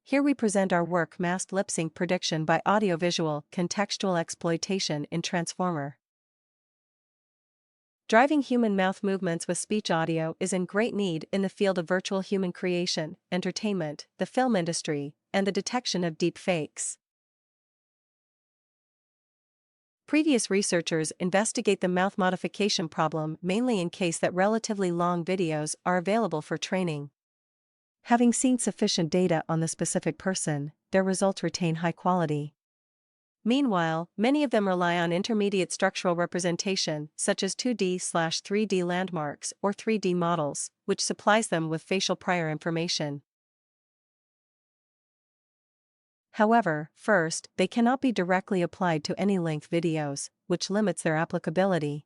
Here we present our work masked lip sync prediction by audiovisual contextual exploitation in Transformer. Driving human mouth movements with speech audio is in great need in the field of virtual human creation, entertainment, the film industry, and the detection of deep fakes. Previous researchers investigate the mouth modification problem mainly in case that relatively long videos are available for training. Having seen sufficient data on the specific person, their results retain high quality. Meanwhile, many of them rely on intermediate structural representation, such as 2D/3D landmarks or 3D models, which supplies them with facial prior information. However, first, they cannot be directly applied to any length videos, which limits their applicability.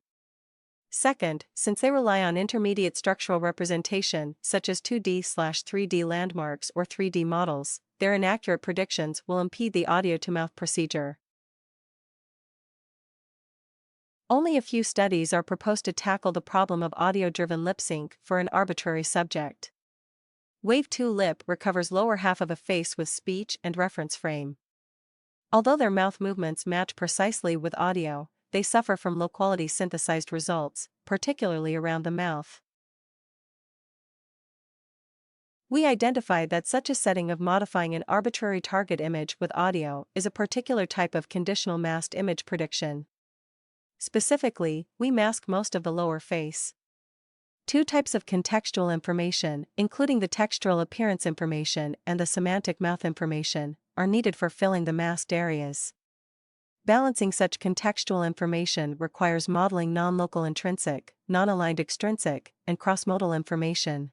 Second, since they rely on intermediate structural representation, such as 2D/3D landmarks or 3D models, their inaccurate predictions will impede the audio-to-mouth procedure. Only a few studies are proposed to tackle the problem of audio-driven lip sync for an arbitrary subject. Wave 2 Lip recovers lower half of a face with speech and reference frame. Although their mouth movements match precisely with audio, they suffer from low-quality synthesized results, particularly around the mouth. We identified that such a setting of modifying an arbitrary target image with audio is a particular type of conditional masked image prediction. Specifically, we mask most of the lower face. Two types of contextual information, including the textural appearance information and the semantic mouth information, are needed for filling the masked areas. Balancing such contextual information requires modeling non-local intrinsic, non-aligned extrinsic, and cross-modal information.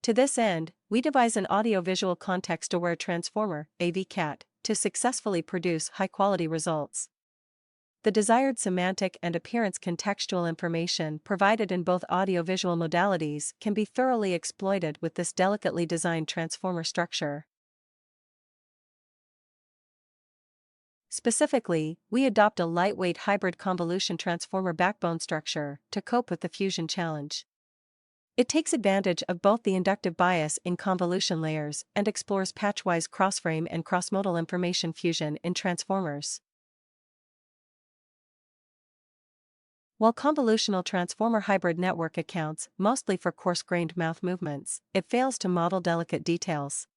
To this end, we devise an audio-visual context-aware transformer, AVCAT, to successfully produce high-quality results. The desired semantic and appearance contextual information provided in both audio-visual modalities can be thoroughly exploited with this delicately designed transformer structure. Specifically, we adopt a lightweight hybrid convolution transformer backbone structure to cope with the fusion challenge. It takes advantage of both the inductive bias in convolution layers and explores patchwise crossframe and crossmodal information fusion in transformers. While convolutional transformer hybrid network accounts mostly for coarse-grained mouth movements, it fails to model delicate details.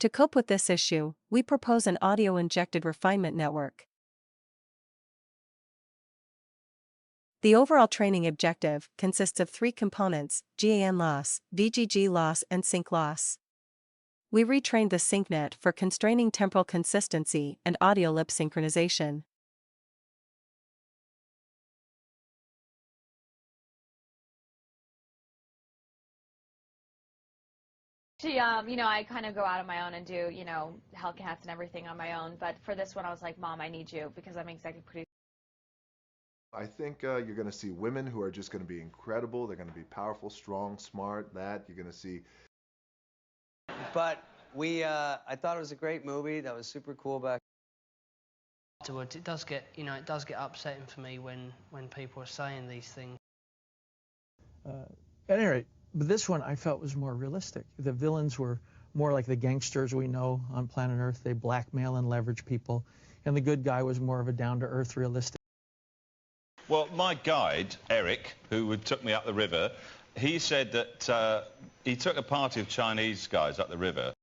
To cope with this issue, we propose an audio-injected refinement network. The overall training objective consists of three components: GAN loss, VGG loss, and sync loss. We retrained the SyncNet for constraining temporal consistency and audio lip synchronization. I kind of go out on my own and do, Hellcats and everything on my own. But for this one, I was like, Mom, I need you because I'm executive producer. I think you're going to see women who are just going to be incredible. They're going to be powerful, strong, smart. You're going to see. But I thought it was a great movie. That was super cool back. Afterwards, it does get upsetting for me when people are saying these things. At any rate, but this one I felt was more realistic. The villains were more like the gangsters we know on planet Earth. They blackmail and leverage people. And the good guy was more of a down-to-earth, realistic. Well, my guide, Eric, who took me up the river, he said that he took a party of Chinese guys up the river.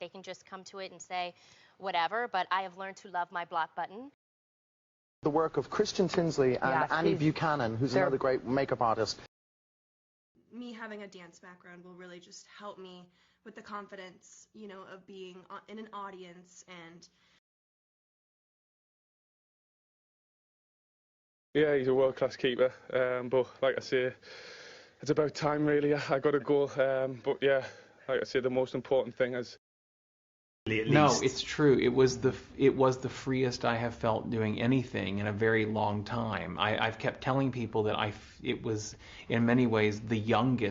They can just come to it and say whatever, but I have learned to love my block button. The work of Christian Tinsley and Annie Buchanan, who's another great makeup artist. Me having a dance background will really just help me with the confidence, of being in an audience and... Yeah, he's a world-class keeper, but like I say, it's about time really. I got to go, but yeah, like I say, the most important thing is... No, it's true. It was the freest I have felt doing anything in a very long time. I've kept telling people that it was in many ways the youngest